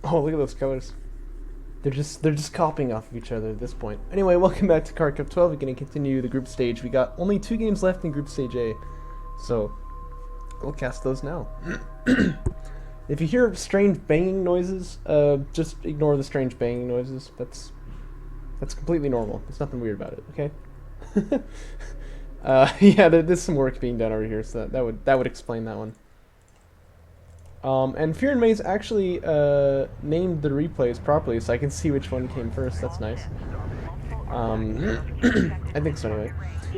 Oh, look at those colors. They're just copying off of each other at this point. Anyway, welcome back to Kharak Cup 12. We're going to continue the group stage. We got only 2 games left in Group Stage A, so we'll cast those now. If you hear strange banging noises, just ignore the strange banging noises. That's completely normal. There's nothing weird about it. Okay. Yeah, there's some work being done over here, so that would explain that one. And Fear and Maze actually named the replays properly, so I can see which one came first. That's nice. I think so anyway.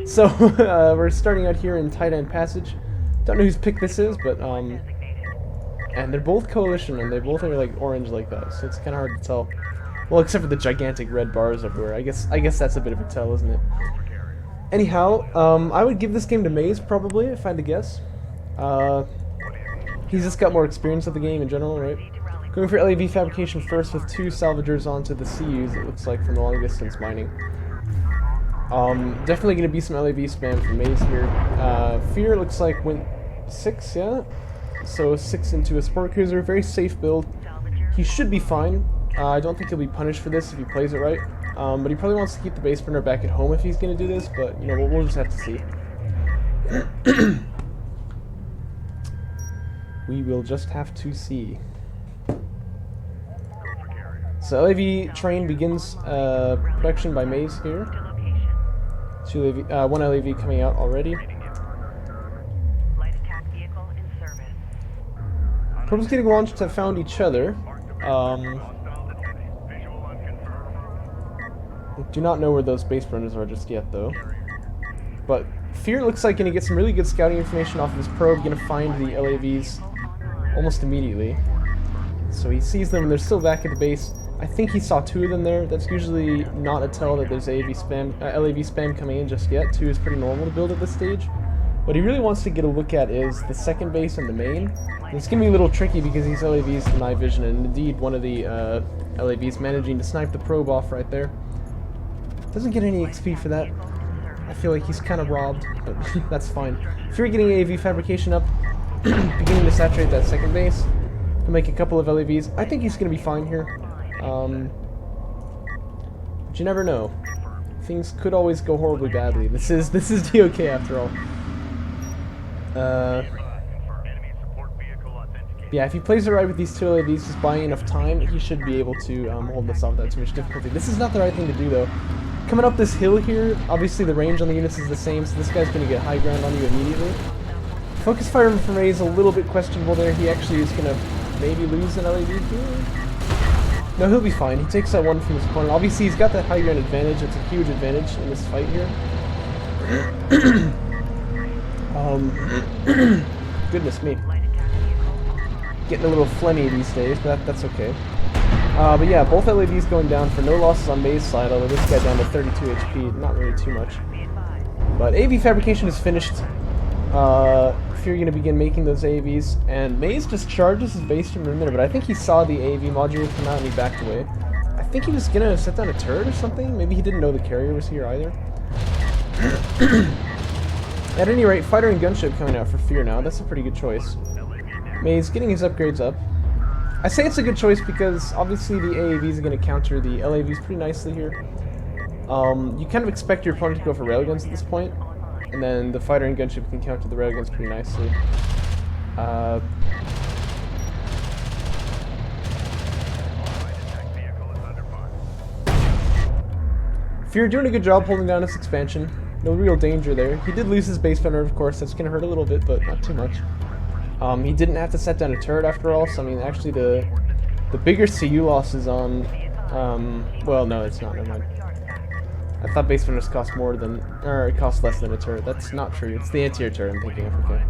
So we're starting out here in Tight End Passage. Don't know whose pick this is, but and they're both coalition, and they both are like orange like that, so it's kind of hard to tell. Well, except for the gigantic red bars everywhere. I guess that's a bit of a tell, isn't it? Anyhow, I would give this game to Maze probably if I had to guess. He's just got more experience of the game in general, right? Going for LAV fabrication first with 2 salvagers onto the CUs, it looks like, from the long distance mining. Definitely going to be some LAV spam from Maze here. Fear looks like went 6, yeah? So 6 into a sport cruiser, very safe build. He should be fine. I don't think he'll be punished for this if he plays it right. But he probably wants to keep the base burner back at home if he's going to do this, but, you know, we'll just have to see. We will just have to see. So LAV train begins production by Maze here. 1 LAV coming out already. Probes getting launched have found each other. Do not know where those base burners are just yet, though. But Fear looks like gonna get some really good scouting information off of his probe. Gonna find the LAVs almost immediately. So he sees them, and they're still back at the base. I think he saw 2 of them there. That's usually not a tell that there's LAV spam coming in just yet. 2 is pretty normal to build at this stage. What he really wants to get a look at is the second base and the main. And it's going to be a little tricky because these LAVs deny vision, and indeed one of the LAVs managing to snipe the probe off right there. Doesn't get any XP for that. I feel like he's kind of robbed, but that's fine. If you're getting AV fabrication up, beginning to saturate that second base, he'll make a couple of LAVs. I think he's going to be fine here. But you never know. Things could always go horribly badly. This is DOK after all. Yeah, if he plays it right with these 2 LAVs, just buying enough time, he should be able to hold this off without too much difficulty. This is not the right thing to do, though. Coming up this hill here, obviously the range on the units is the same, so this guy's going to get high ground on you immediately. Focus fire from Ray is a little bit questionable there. He actually is going to maybe lose an LAV here. No, he'll be fine. He takes that 1 from his opponent. Obviously, he's got that high ground advantage. It's a huge advantage in this fight here. Goodness me. Getting a little phlegmy these days, but that's okay. But yeah, both LAVs going down for no losses on Maze's side, although this guy down to 32 HP, not really too much. But AV fabrication is finished. If you're going to begin making those AVs, and Maze just charges his base for a minute, but I think he saw the AV module come out and he backed away. I think he was going to set down a turret or something. Maybe he didn't know the carrier was here either. At any rate, fighter and gunship coming out for Fear now. That's a pretty good choice. Maze getting his upgrades up. I say it's a good choice because obviously the AAVs are going to counter the LAVs pretty nicely here. You kind of expect your opponent to go for railguns at this point, and then the fighter and gunship can counter the railguns pretty nicely. Fear doing a good job holding down his expansion. No real danger there. He did lose his base runner, of course. That's going to hurt a little bit, but not too much. He didn't have to set down a turret after all, so I mean, actually the bigger CU loss is on, well, no, it's not, never mind. I thought base runners cost more than, or it costs less than a turret. That's not true. It's the anti-air turret I'm thinking of, okay.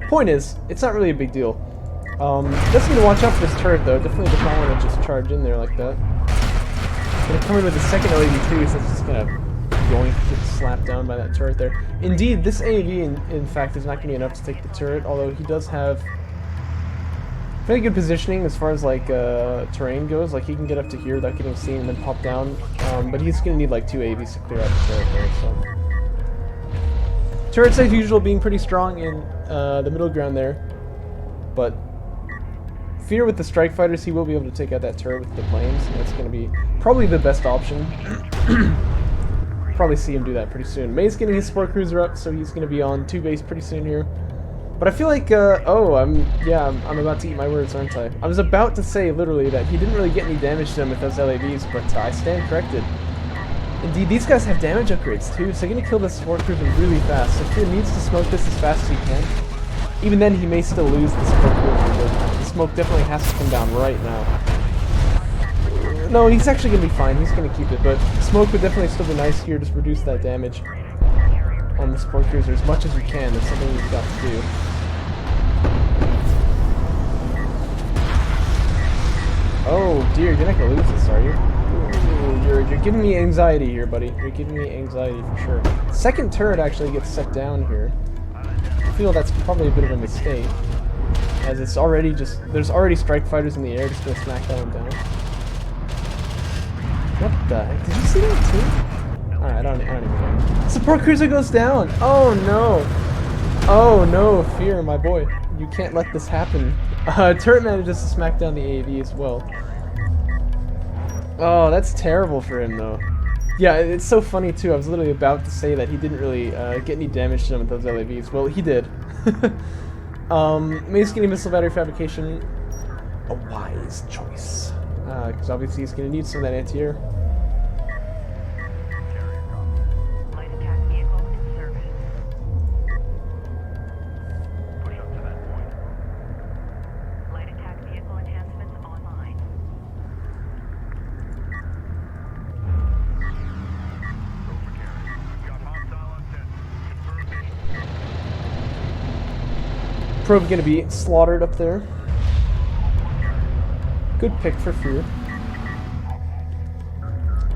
Point is, it's not really a big deal. Just need to watch out for this turret, though. Definitely does not want to just charge in there like that. Gonna come in with the second LED too, so it's just gonna get slapped down by that turret there. Indeed, this AAV in fact is not gonna be enough to take the turret, although he does have very good positioning as far as like terrain goes. Like he can get up to here without getting seen and then pop down. But he's gonna need like 2 AAVs to clear out the turret there. So turrets as usual being pretty strong in the middle ground there, but Fear with the strike fighters, he will be able to take out that turret with the planes, and that's going to be probably the best option. Probably see him do that pretty soon. May's getting his support cruiser up, so he's going to be on 2 base pretty soon here. But I feel like, I'm about to eat my words, aren't I? I was about to say, literally, that he didn't really get any damage to him with those LAVs, but I stand corrected. Indeed, these guys have damage upgrades too, so they're going to kill this support cruiser really fast. So Fear needs to smoke this as fast as he can. Even then, he may still lose the support cruiser, but the smoke definitely has to come down right now. No, he's actually going to be fine. He's going to keep it, but smoke would definitely still be nice here. Just reduce that damage on the support cruiser as much as you can. That's something you've got to do. Oh dear, you're not going to lose this, are you? Ooh, you're giving me anxiety here, buddy. You're giving me anxiety for sure. Second turret actually gets set down here. I feel that's probably a bit of a mistake, as it's already there's already strike fighters in the air just going to smack that one down. What the heck? Did you see that too? Alright, I don't even know. Support cruiser goes down! Oh no! Oh no, Fear, my boy. You can't let this happen. Turret manages to smack down the AAV as well. Oh, that's terrible for him though. Yeah, it's so funny too. I was literally about to say that he didn't really get any damage to him with those LAVs. Well, he did. May's getting missile battery fabrication. A wise choice. Because obviously he's going to need some of that anti-air. Light attack vehicle in service. Push up to that point. Light attack vehicle enhancements online. Probe going to be slaughtered up there. Good pick for Fear.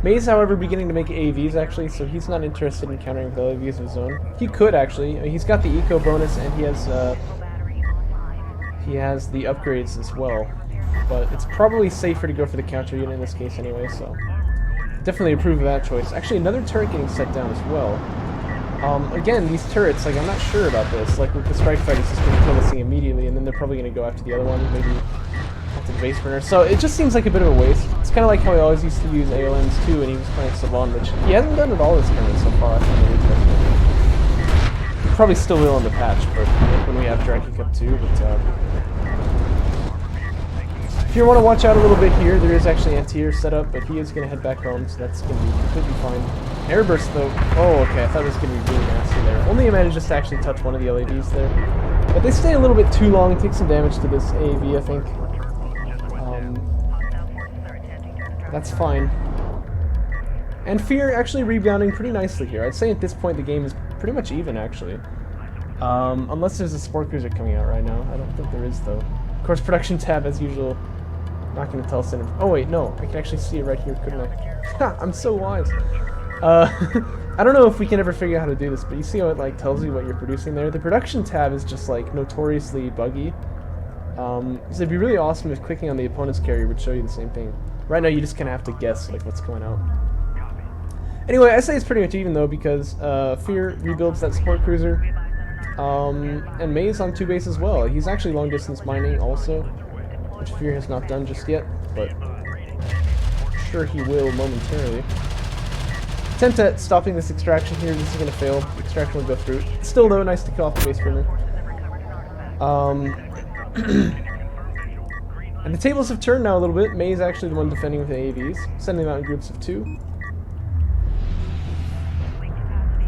May's, however, beginning to make AVs actually, so he's not interested in countering with LAVs of his own. He could actually. I mean, he's got the eco bonus and he has the upgrades as well. But it's probably safer to go for the counter unit in this case anyway, so definitely approve of that choice. Actually, another turret getting set down as well. Again, these turrets, like, I'm not sure about this. Like, with the strike fighters, he's going to kill this thing immediately, and then they're probably going to go after the other one, maybe after the base burner. So it just seems like a bit of a waste. It's kind of like how he always used to use AOMs too when he was playing Savon, which he hasn't done at all this tournament so far. I find it interesting. He probably still will in the patch, but when we have Dragon Cup 2, but if you want to watch out a little bit here, there is actually anti-air set up, but he is going to head back home, so that's going to be completely fine. Airburst though, oh okay, I thought it was going to be really nasty there. Only managed just to actually touch one of the LAVs there. But they stay a little bit too long, take some damage to this AAV, I think. That's fine. And Fear actually rebounding pretty nicely here. I'd say at this point the game is pretty much even actually. Unless there's a support cruiser coming out right now. I don't think there is though. Of course, production tab as usual. Not going to tell us anything. Oh wait, no, I can actually see it right here, couldn't I? Ha! I'm so wise. I don't know if we can ever figure out how to do this, but you see how it like tells you what you're producing there? The production tab is just like notoriously buggy. So it'd be really awesome if clicking on the opponent's carrier would show you the same thing. Right now you just kind of have to guess like what's going out. Anyway, I say it's pretty much even though because Fear rebuilds that support cruiser. And May's on 2 base as well. He's actually long distance mining also, which Fear has not done just yet, but I'm sure he will momentarily. Attempt at stopping this extraction here. This is going to fail. Extraction will go through. Still though, nice to kill off the base burner. And the tables have turned now a little bit. May's actually the one defending with the AVs, sending them out in groups of 2.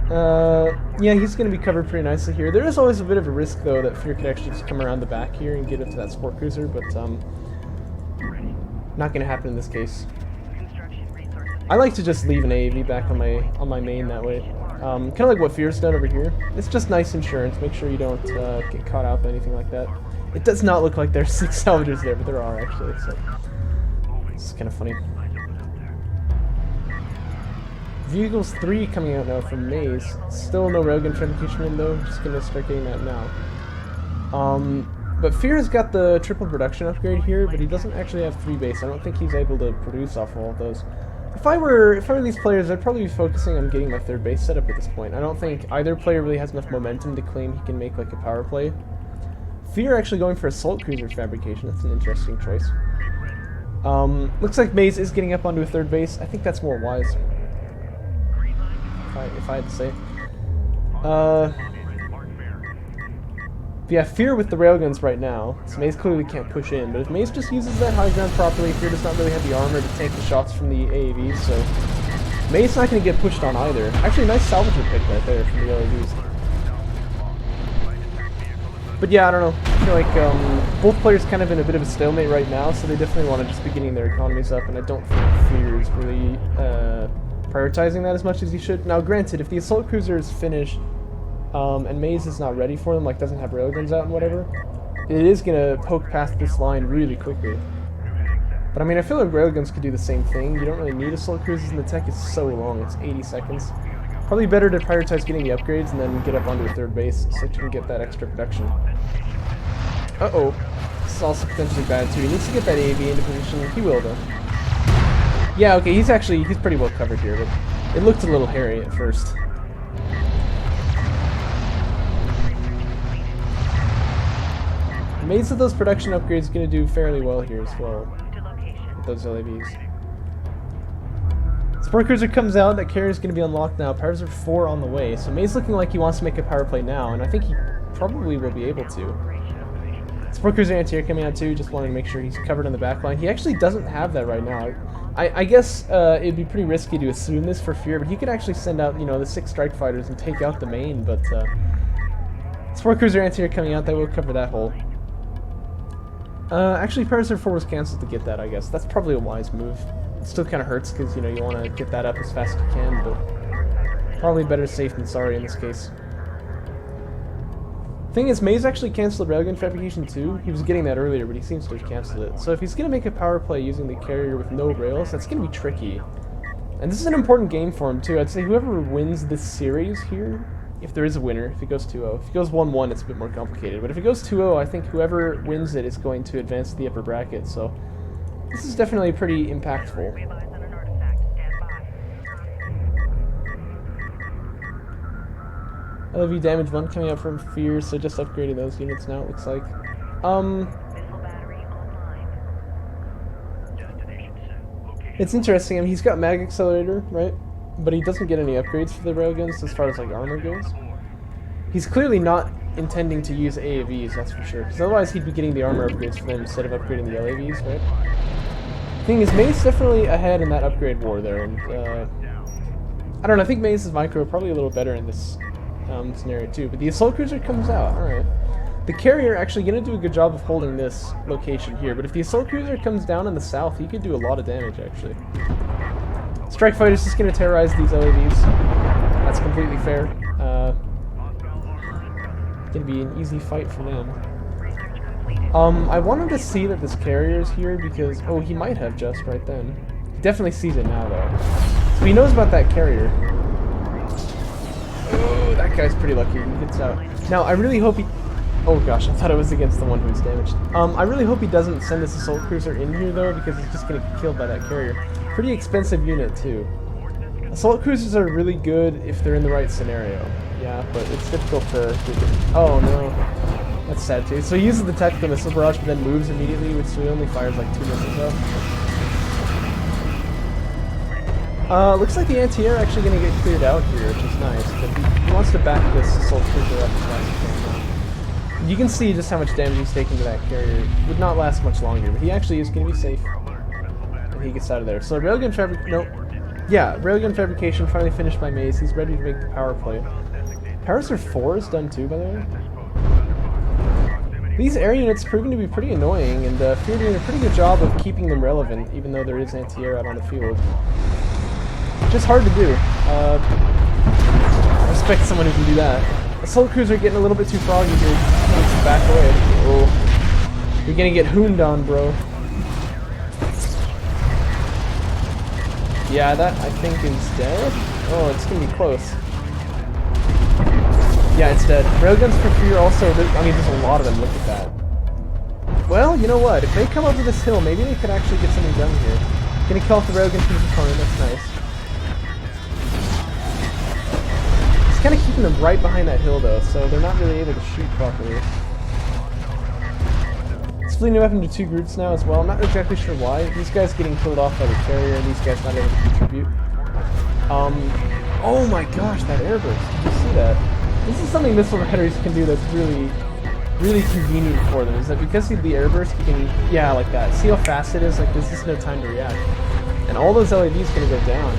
Yeah, he's going to be covered pretty nicely here. There is always a bit of a risk, though, that Fear could actually just come around the back here and get up to that support cruiser, but not going to happen in this case. I like to just leave an AAV back on my main that way. Kind of like what Fear's done over here. It's just nice insurance. Make sure you don't get caught out by anything like that. It does not look like there's 6 salvagers there, but there are actually, so it's kind of funny. Vehicles 3 coming out now from Maze. Still no railgun fabrication in though, just gonna start getting that now. But Fear has got the triple production upgrade here, but he doesn't actually have 3 base. I don't think he's able to produce off all of those. If I were these players, I'd probably be focusing on getting my 3rd base set up at this point. I don't think either player really has enough momentum to claim he can make like a power play. Fear actually going for Assault Cruiser fabrication. That's an interesting choice. Looks like Maze is getting up onto a third base. I think that's more wise. If I had to say. Yeah, Fear with the railguns right now. So Maze clearly can't push in, but if Maze just uses that high ground properly, Fear does not really have the armor to take the shots from the AAVs, so Maze's not going to get pushed on either. Actually, nice salvager pick right there from the LAVs. But yeah, I don't know. I feel like both players kind of in a bit of a stalemate right now, so they definitely want to just be getting their economies up, and I don't think Fear is really prioritizing that as much as he should. Now, granted, if the Assault Cruiser is finished, and Maze is not ready for them, like doesn't have railguns out and whatever, it is going to poke past this line really quickly. But I mean, I feel like railguns could do the same thing. You don't really need Assault Cruisers, and the tech is so long, it's 80 seconds. Probably better to prioritize getting the upgrades and then get up onto a third base so that you can get that extra production. Uh-oh. This is also potentially bad too. He needs to get that AAV into position. He will though. Yeah, okay, he's pretty well covered here, but it looked a little hairy at first. Maze of those production upgrades is going to do fairly well here as well, with those LAVs. Support Cruiser comes out, that carrier is going to be unlocked now, Power Reserve 4 on the way, so Maze looking like he wants to make a power play now, and I think he probably will be able to. Support Cruiser Anti-Air coming out too, just wanted to make sure he's covered on the back line. He actually doesn't have that right now. I guess it'd be pretty risky to assume this for Fear, but he could actually send out, you know, the 6 strike fighters and take out the main, but Support Cruiser Anti-Air coming out, that will cover that hole. Actually, Power Reserve 4 was cancelled to get that, I guess. That's probably a wise move. It still kind of hurts because, you know, you want to get that up as fast as you can, but probably better safe than sorry in this case. Thing is, Maze actually canceled railgun fabrication too. He was getting that earlier, but he seems to have canceled it. So if he's going to make a power play using the carrier with no rails, that's going to be tricky. And this is an important game for him too. I'd say whoever wins this series here, if there is a winner, if it goes 2-0. If it goes 1-1, it's a bit more complicated. But if it goes 2-0, I think whoever wins it is going to advance to the upper bracket. So this is definitely pretty impactful. LV damage 1 coming out from Fear, so just upgrading those units now, it looks like. It's interesting, I mean, he's got mag accelerator, right? But he doesn't get any upgrades for the railguns as far as like armor goes. He's clearly not intending to use AAVs, that's for sure, because otherwise he'd be getting the armor upgrades for them instead of upgrading the LAVs, right? Thing is, Maze definitely ahead in that upgrade war there, and I don't know, I think Maze's micro probably a little better in this scenario too, but the Assault Cruiser comes out, alright. The carrier actually going to do a good job of holding this location here, but if the Assault Cruiser comes down in the south, he could do a lot of damage actually. Strike Fighter's just going to terrorize these LAVs. That's completely fair. Going to be an easy fight for them. I wanted to see that this carrier is here because, oh, he might have just right then. He definitely sees it now though. So he knows about that carrier. Oh, that guy's pretty lucky. He gets out. Now, I really hope he... Oh gosh, I thought it was against the one who was damaged. I really hope he doesn't send this Assault Cruiser in here though, because he's just going to get killed by that carrier. Pretty expensive unit too. Assault Cruisers are really good if they're in the right scenario. Yeah, but it's difficult to... Oh no. That's sad too. So he uses the tactical missile barrage, but then moves immediately, which so he only fires like 2 missiles out. Looks like the anti-air actually going to get cleared out here, which is nice, but he wants to back this Assault Cruiser up as fast as he can. You can see just how much damage he's taking to that carrier. It would not last much longer, but he actually is going to be safe. And he gets out of there. So railgun railgun fabrication finally finished by Maze. He's ready to make the power play. Power Reserve 4 is done too, by the way. These air units proving to be pretty annoying, and Fear doing a pretty good job of keeping them relevant, even though there is anti-air out on the field. Just hard to do. I respect someone who can do that. Assault Cruiser getting a little bit too froggy here. Needs to back away. Oh. You're gonna get hooned on, bro. Yeah, that I think is dead. Oh, it's gonna be close. Yeah, it's dead. Railguns for Fear also, I mean, there's a lot of them, look at that. Well, you know what? If they come over this hill, maybe they could actually get something done here. Gonna kill off the railgun from his opponent, that's nice. It's kind of keeping them right behind that hill though, so they're not really able to shoot properly. splitting up into 2 groups now as well. I'm not exactly sure why. These guys getting killed off by the carrier, and these guys not able to contribute. Oh my gosh, that airburst. Did you see that? This is something missile riders can do that's really, really convenient for them, is that because of the airburst, you can, yeah, like that. See how fast it is? Like, there's just no time to react. And all those LAVs gonna go down.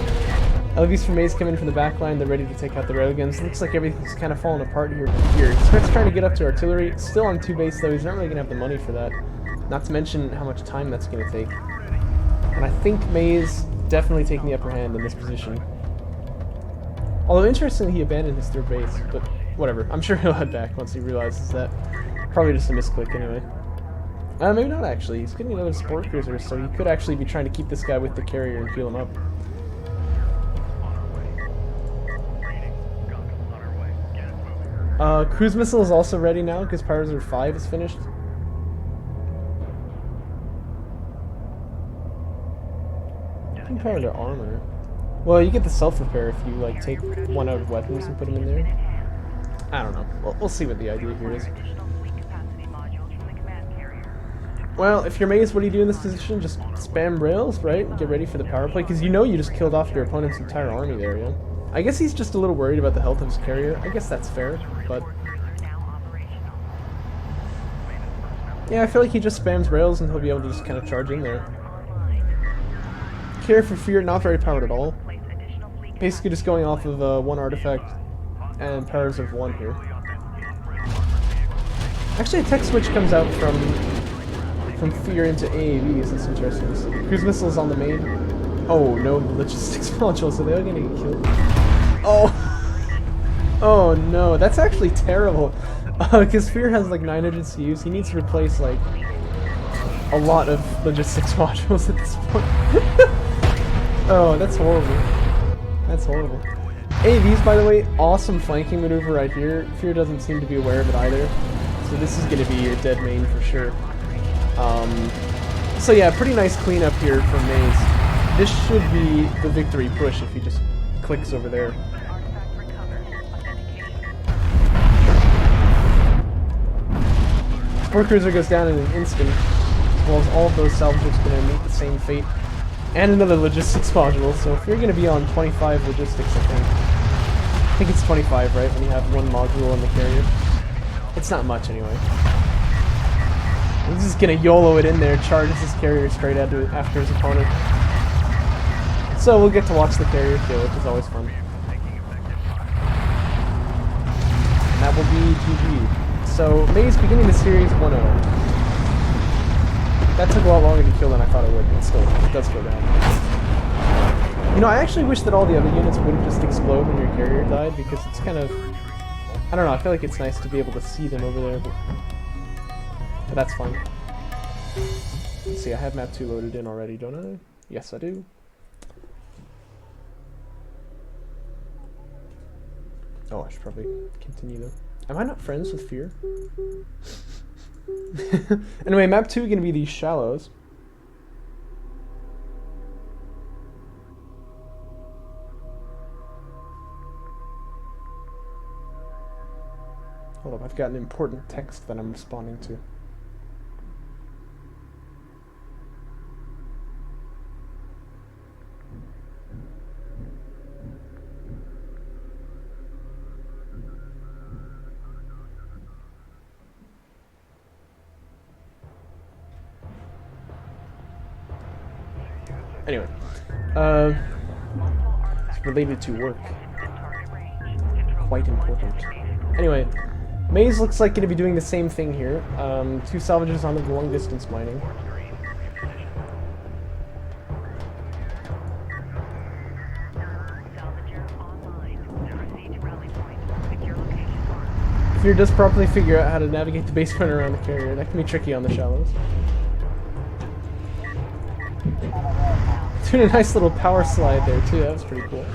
LAVs from Maze come in from the back line, they're ready to take out the railguns. Looks like everything's kind of falling apart here. He starts trying to get up to artillery. Still on 2 base though, he's not really gonna have the money for that. Not to mention how much time that's gonna take. And I think Maze definitely taking the upper hand in this position. Although interestingly, he abandoned his 3rd base, but whatever. I'm sure he'll head back once he realizes that. Probably just a misclick anyway. Maybe not actually. He's getting another support cruiser, so he could actually be trying to keep this guy with the carrier and heal him up. Cruise missile is also ready now because Power Reserve 5 is finished. I think power to armor. Well, you get the self-repair if you like take one out of weapons and put them in there. I don't know. We'll see what the idea here is. Well, if you're Maze, what do you do in this position? Just spam rails, right? Get ready for the power play, because you know you just killed off your opponent's entire army there, yeah? I guess he's just a little worried about the health of his carrier. I guess that's fair, but... yeah, I feel like he just spams rails and he'll be able to just kind of charge in there. Care for Fear, not very powered at all. Basically just going off of 1 artifact and powers of 1 here. Actually, a tech switch comes out from Fear into AAVs. That's interesting to see. Cruise missiles on the main. Oh no, logistics modules. Are they all gonna get killed? Oh! Oh no, that's actually terrible. Because Fear has like 900 CUs. He needs to replace like a lot of logistics modules at this point. Oh, that's horrible. That's horrible. AAVs, by the way, awesome flanking maneuver right here. Fear doesn't seem to be aware of it either. So this is going to be your dead main for sure. So yeah, pretty nice cleanup here from Maze. This should be the victory push if he just clicks over there. Support cruiser goes down in an instant, as well as all of those salvages going to meet the same fate. And another logistics module, so if you're going to be on 25 logistics, I think it's 25, right, when you have 1 module on the carrier. It's not much anyway. He's just going to YOLO it in there, charges his carrier straight after his opponent. So we'll get to watch the carrier kill, which is always fun. And that will be GG. So Maze beginning the series 1-0. That took a lot longer to kill than I thought it would, but still, it does go down. You know, I actually wish that all the other units wouldn't just explode when your carrier died, because it's kind of... I don't know, I feel like it's nice to be able to see them over there, but that's fine. Let's see, I have map 2 loaded in already, don't I? Yes, I do. Oh, I should probably continue though. Am I not friends with Fear? Anyway, map 2 is going to be these shallows. Hold up, I've got an important text that I'm responding to. Anyway, it's related to work. Quite important. Anyway, Maze looks like going to be doing the same thing here. 2 salvages on the long distance mining. Fear does properly figure out how to navigate the base run around the carrier. That can be tricky on the shallows. Doing a nice little power slide there too, that was pretty cool.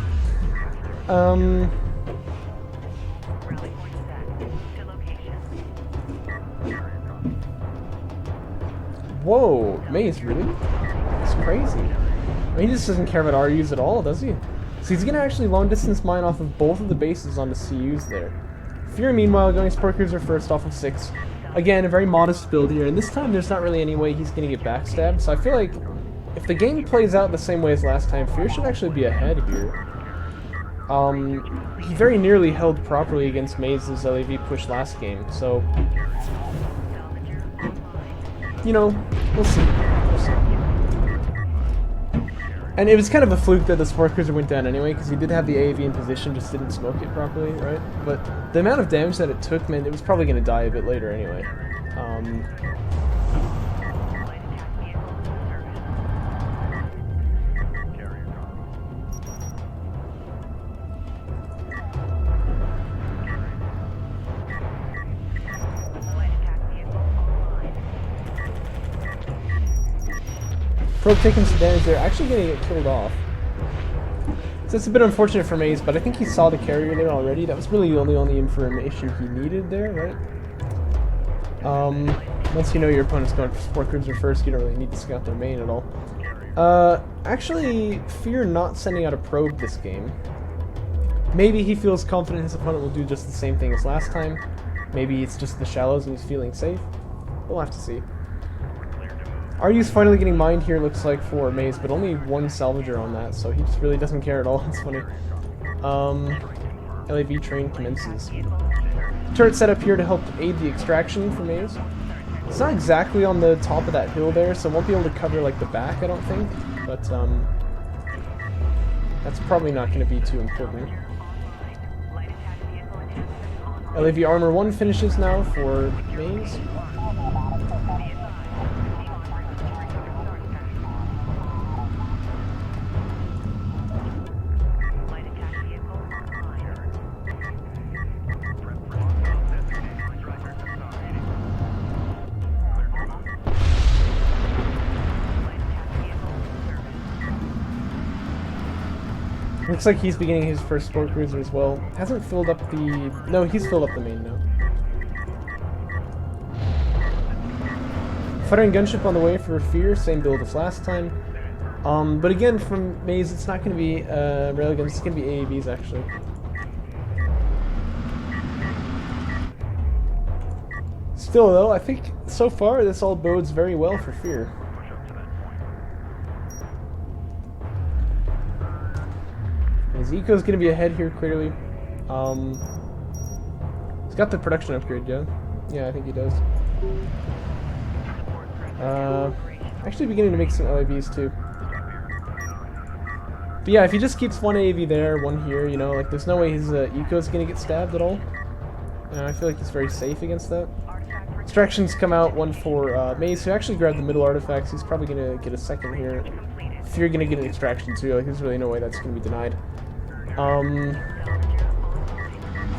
Whoa, Maze, really? That's crazy. I mean, he just doesn't care about RUs at all, does he? So he's gonna actually long distance mine off of both of the bases on the CUs there. Fear, meanwhile, going support cruiser first off of 6. Again, a very modest build here, and this time there's not really any way he's going to get backstabbed, so I feel like if the game plays out the same way as last time, Fear should actually be ahead here. He very nearly held properly against Maze's LAV push last game, so, you know, we'll see. We'll see. And it was kind of a fluke that the Sport Cruiser went down anyway, because he did have the AAV in position, just didn't smoke it properly, right? But the amount of damage that it took meant it was probably going to die a bit later anyway. Probe taking some damage there, actually going to get killed off. So it's a bit unfortunate for Maze, but I think he saw the carrier there already. That was really the only information he needed there, right? Once you know your opponent's going for Sport Cruiser first, you don't really need to scout their main at all. Actually, Fear not sending out a probe this game. Maybe he feels confident his opponent will do just the same thing as last time. Maybe it's just the shallows and he's feeling safe. We'll have to see. Ryu's finally getting mined here, looks like, for Maze, but only one salvager on that, so he just really doesn't care at all. It's funny. LAV train commences. Turret set up here to help aid the extraction for Maze. It's not exactly on the top of that hill there, so it won't be able to cover, like, the back, I don't think. But, that's probably not going to be too important. LAV Armor 1 finishes now for Maze. Looks like he's beginning his first Sport Cruiser as well. Hasn't filled up the... No, he's filled up the main now. Fighter and gunship on the way for Fear, same build as last time. But again, from Maze, it's not going to be railguns, it's going to be AAVs actually. Still though, I think so far this all bodes very well for Fear. His eco's gonna be ahead here, clearly. He's got the production upgrade, yeah? Yeah, I think he does. Actually beginning to make some LAVs too. But yeah, if he just keeps one AAV there, one here, you know, like there's no way his eco's gonna get stabbed at all. I feel like he's very safe against that. Extractions come out, one for Maze, who actually grabbed the middle artifacts. He's probably gonna get a second here. If you're gonna get an extraction too, like there's really no way that's gonna be denied. If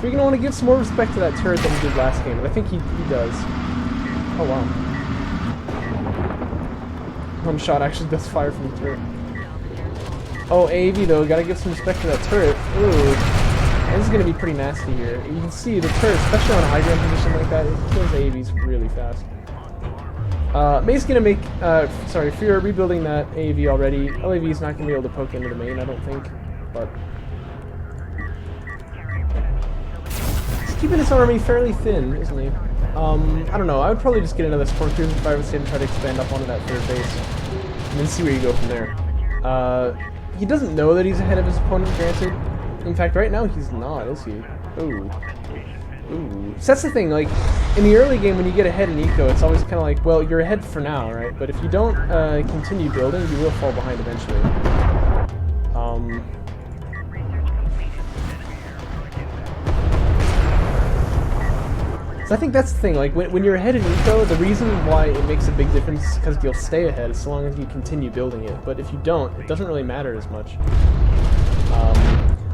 you're gonna want to give some more respect to that turret that he did last game, and I think he does. Oh wow. One shot actually does fire from the turret. Oh, AAV though, gotta give some respect to that turret. Ooh. This is gonna be pretty nasty here. You can see the turret, especially on a high ground position like that, it kills AAVs really fast. Maze's gonna make, sorry, Fear rebuilding that AAV already. LAV is not gonna be able to poke into the main, I don't think, but he's keeping his army fairly thin, isn't he? I don't know, I would probably just get another Sport Cruiser if I was and try to expand up onto that third base, and then see where you go from there. He doesn't know that he's ahead of his opponent, granted. In fact, right now he's not, is he? Ooh. Ooh. So that's the thing, like, in the early game when you get ahead in eco, it's always kind of like, well, you're ahead for now, right? But if you don't continue building, you will fall behind eventually. So I think that's the thing, like, when you're ahead in eco, the reason why it makes a big difference is because you'll stay ahead as long as you continue building it. But if you don't, it doesn't really matter as much.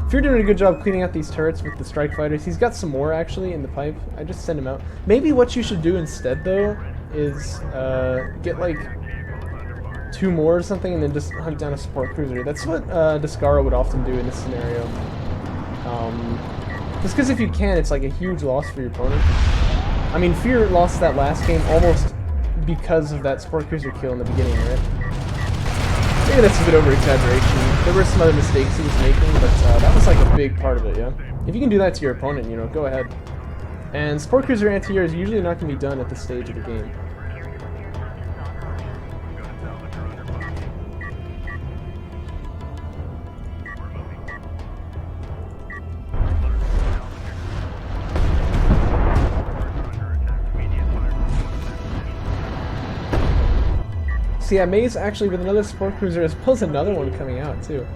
If you're doing a good job cleaning out these turrets with the strike fighters, he's got some more actually in the pipe. I just send him out. Maybe what you should do instead though is get like 2 more or something and then just hunt down a Sport Cruiser. That's what Descaro would often do in this scenario. Just because if you can, it's like a huge loss for your opponent. I mean, Fear lost that last game almost because of that Sport Cruiser kill in the beginning, right? Maybe that's a bit over-exaggeration. There were some other mistakes he was making, but that was like a big part of it, yeah? If you can do that to your opponent, you know, go ahead. And support cruiser anti-air is usually not going to be done at this stage of the game. So yeah, Maze actually with another support cruiser as well as another one coming out too.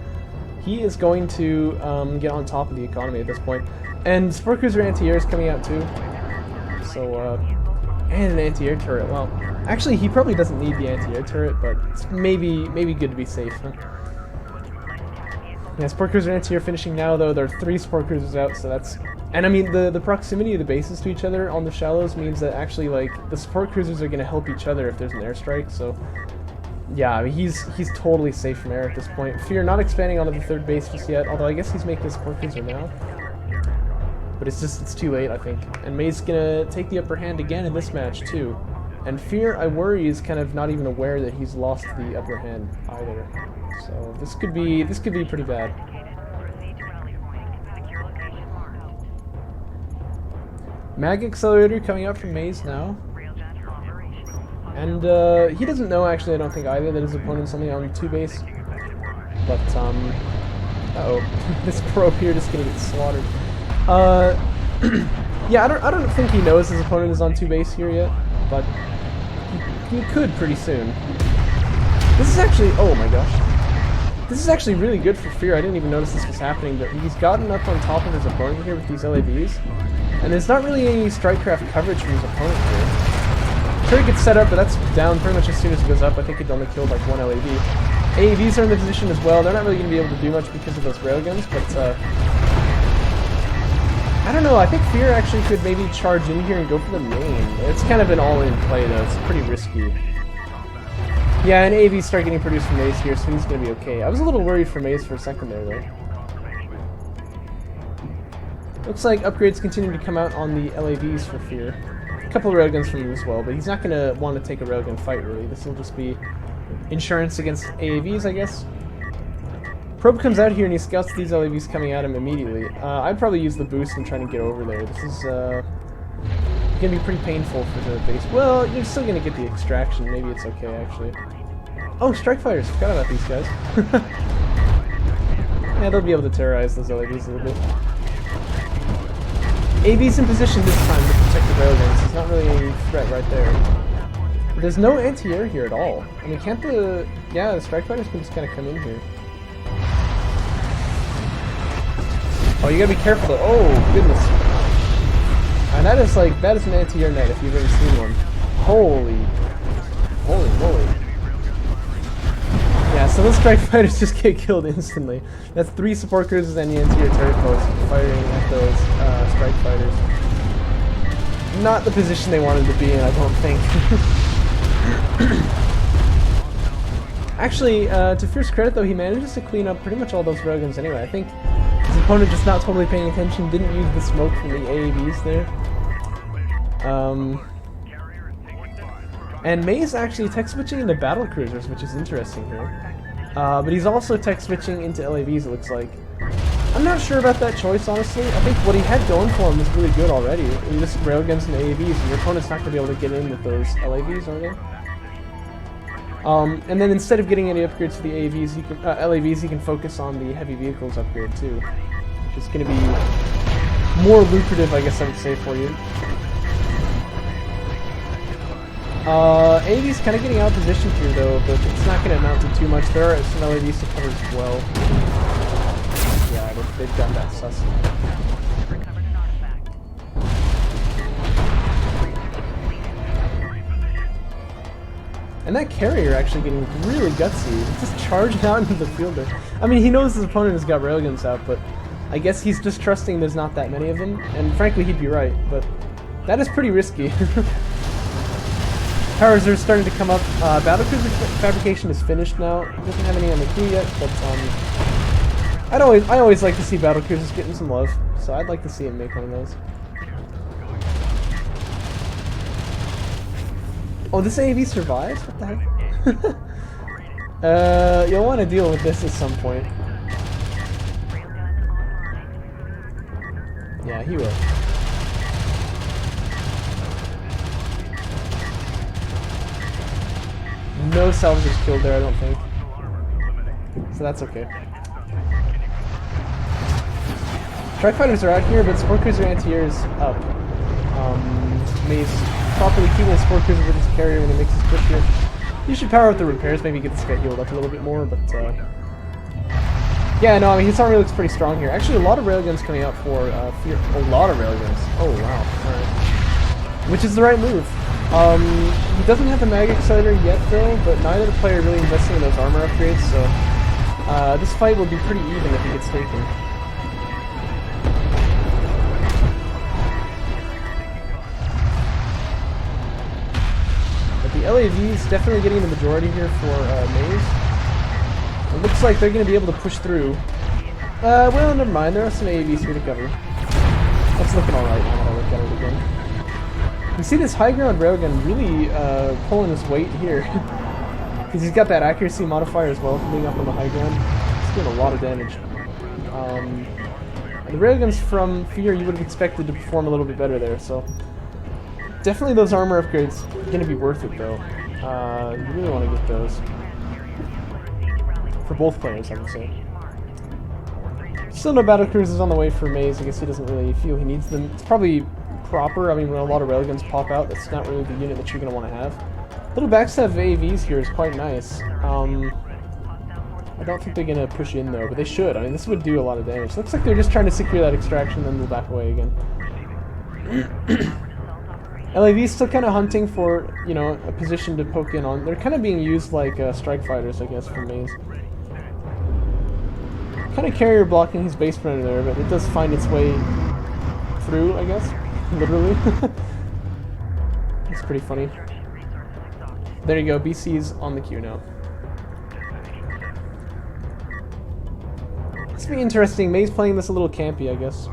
He is going to get on top of the economy at this point. And support cruiser anti-air is coming out too. So, and an anti-air turret. Well, actually he probably doesn't need the anti-air turret, but it's maybe good to be safe, huh? Yeah, support cruiser anti-air finishing now though. There are 3 support cruisers out, so that's... And I mean, the proximity of the bases to each other on the shallows means that actually, like, the support cruisers are going to help each other if there's an airstrike, so... Yeah, I mean, he's totally safe from air at this point. Fear not expanding onto the 3rd base just yet, although I guess he's making a support cruiser now. But it's too late, I think. And May's gonna take the upper hand again in this match, too. And Fear, I worry, is kind of not even aware that he's lost the upper hand either. So this could be pretty bad. Mag Accelerator coming out from Maze now. And he doesn't know, actually, I don't think either, that his opponent's only on 2 base. But, uh-oh. This probe here just gonna get slaughtered. Yeah, I don't think he knows his opponent is on 2 base here yet, but he could pretty soon. This is actually, oh my gosh. This is actually really good for Fear. I didn't even notice this was happening, but he's gotten up on top of his opponent here with these LAVs. And there's not really any strikecraft coverage from his opponent here. Turret gets set up, but that's down pretty much as soon as it goes up. I think it only killed like 1 LAV. AAVs are in the position as well. They're not really going to be able to do much because of those railguns, but I don't know. I think Fear actually could maybe charge in here and go for the main. It's kind of an all-in play though. It's pretty risky. Yeah, and AAVs start getting produced from Maze here, so he's going to be okay. I was a little worried for Maze for a second there though. Looks like upgrades continue to come out on the LAVs for Fear. A couple of railguns from him as well, but he's not going to want to take a railgun fight, really. This will just be insurance against AAVs, I guess. Probe comes out here and he scouts these LAVs coming at him immediately. I'd probably use the boost and try to get over there. This is going to be pretty painful for the base. Well, you're still going to get the extraction. Maybe it's okay, actually. Oh, strike fighters. Forgot about these guys. Yeah, they'll be able to terrorize those LAVs a little bit. AV's in position this time to protect the railguns. There's not really any threat right there. But there's no anti-air here at all. I mean, can't the... Yeah, the strike fighters can just kind of come in here. Oh, you gotta be careful though. Oh, goodness. And that is like... That is an anti-air net if you've ever seen one. Holy moly. Yeah, so those strike fighters just get killed instantly. That's 3 support cruisers and the anti-air turret posts firing at those strike fighters. Not the position they wanted to be in, I don't think. Actually, to Fear's credit though, he manages to clean up pretty much all those railguns anyway. I think his opponent just not totally paying attention, didn't use the smoke from the AAVs there. And May's actually tech switching into battle cruisers, which is interesting here. But he's also tech switching into LAVs, it looks like. I'm not sure about that choice, honestly. I think what he had going for him was really good already. I mean, just railguns and AAVs, and your opponent's not going to be able to get in with those LAVs, are they? And then instead of getting any upgrades to the AAVs, LAVs, you can focus on the heavy vehicles upgrade too, which is going to be more lucrative, I guess I would say, for you. AAV's kind of getting out of position here though, but it's not going to amount to too much. There are some LAVs to cover as well. Yeah, they've done that sus. And that carrier actually getting really gutsy. Just charging out into the field there. I mean, he knows his opponent has got railguns out, but I guess he's just trusting there's not that many of them. And frankly, he'd be right, but that is pretty risky. Powers are starting to come up. Battlecruiser fabrication is finished now. It doesn't have any on the queue yet, but I always like to see battlecruisers getting some love, so I'd like to see him make one of those. Oh, this AAV survives? What the heck? You'll want to deal with this at some point. Yeah, he will. No salvagers killed there, I don't think. So that's okay. Strike fighters are out here, but Sport Cruiser anti-air is up. Maze properly keeping his Sport Cruiser with his carrier when he makes his push here. You should power up the repairs, maybe get this guy healed up a little bit more, but yeah, no, I mean, his army looks pretty strong here. Actually, a lot of railguns coming out for Fear. A lot of railguns. Oh, wow. Alright. Which is the right move. He doesn't have the mag accelerator yet, though, but neither the player really investing in those armor upgrades, so this fight will be pretty even if he gets taken. But the LAV is definitely getting the majority here for Maze. It looks like they're going to be able to push through. Well, never mind. There are some AAVs here to cover. That's looking alright now that I look at it again. You see this high ground railgun really pulling his weight here. Because he's got that accuracy modifier as well for being up on the high ground. It's doing a lot of damage. The railguns from Fear you would have expected to perform a little bit better there, so... Definitely those armor upgrades are going to be worth it, though. You really want to get those. For both players, I would say. Still no battlecruisers on the way for Maze. I guess he doesn't really feel he needs them. It's probably proper. I mean, when a lot of railguns pop out, that's not really the unit that you're going to want to have. Little backstab AVs here is quite nice. I don't think they're going to push in, though, but they should. I mean, this would do a lot of damage. Looks like they're just trying to secure that extraction, then they'll back away again. LAV's still kind of hunting for, you know, a position to poke in on. They're kind of being used like strike fighters, I guess, for Maze. Kind of carrier blocking his base runner there, but it does find its way through, I guess. Literally. It's pretty funny. There you go, BC's on the queue now. This will be interesting. Maze playing this a little campy, I guess.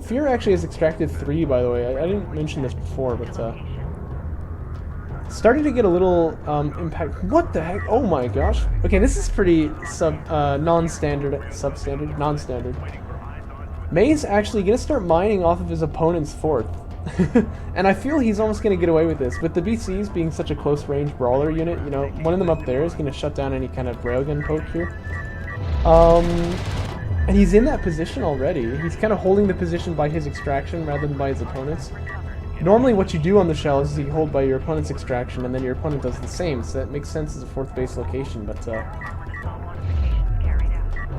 Fear actually has extracted 3, by the way. I didn't mention this before, but starting to get a little impact. What the heck? Oh my gosh. Okay, this is pretty non-standard. Maze actually gonna start mining off of his opponent's fort. And I feel he's almost gonna get away with this. With the BCs being such a close-range brawler unit, you know, one of them up there is gonna shut down any kind of railgun poke here. And he's in that position already. He's kind of holding the position by his extraction rather than by his opponent's. Normally what you do on the shell is you hold by your opponent's extraction and then your opponent does the same, so that makes sense as a 4th base location, but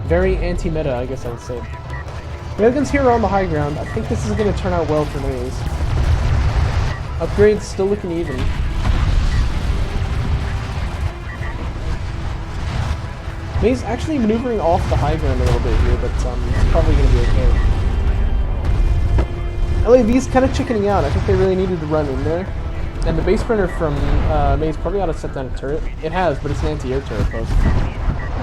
very anti-meta, I guess I would say. Railguns here are on the high ground. I think this is going to turn out well for Maze. Upgrades still looking even. Maze actually maneuvering off the high ground a little bit here, but it's probably going to be okay. LAV's kind of chickening out. I think they really needed to run in there. And the base runner from Maze probably ought to set down a turret. It has, but it's an anti-air turret post.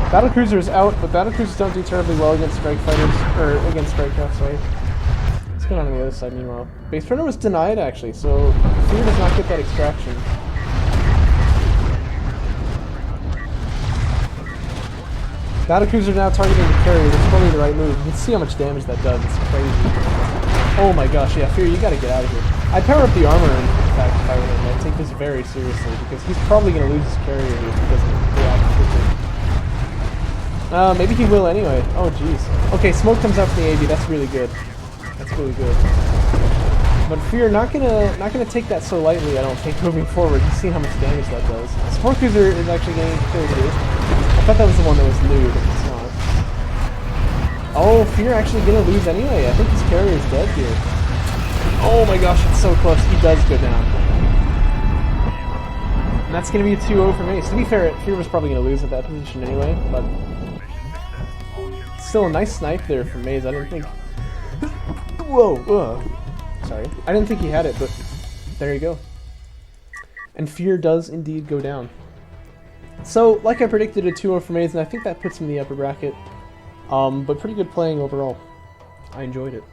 Battlecruiser is out, but battlecruisers don't do terribly well against strike fighters, or against strike craft, sorry. What's going on the other side meanwhile? Base runner was denied actually, so Fear does not get that extraction. Battlecruiser now targeting the carrier. That's probably the right move. You can see how much damage that does. It's crazy. Oh my gosh, yeah, Fear, you gotta get out of here. I'd power up the armor, in fact, if I were him. I'd take this very seriously, because he's probably gonna lose his carrier here if he doesn't react quickly. Maybe he will anyway. Oh jeez. Okay, smoke comes out from the AV. That's really good. That's really good. But Fear not gonna take that so lightly, I don't think, moving forward. You've seen how much damage that does. Sport Cruiser is actually getting killed here. I thought that was the one that was lewd, but it's not. Oh, Fear actually gonna lose anyway. I think his carrier is dead here. Oh my gosh, it's so close. He does go down. And that's gonna be a 2-0 for Mace. To be fair, Fear was probably gonna lose at that position anyway, but still a nice snipe there from Maze. I didn't think... Whoa, sorry. I didn't think he had it, but there you go. And Fear does indeed go down. So, like I predicted, a 2-0 for Maze, and I think that puts him in the upper bracket. But pretty good playing overall. I enjoyed it.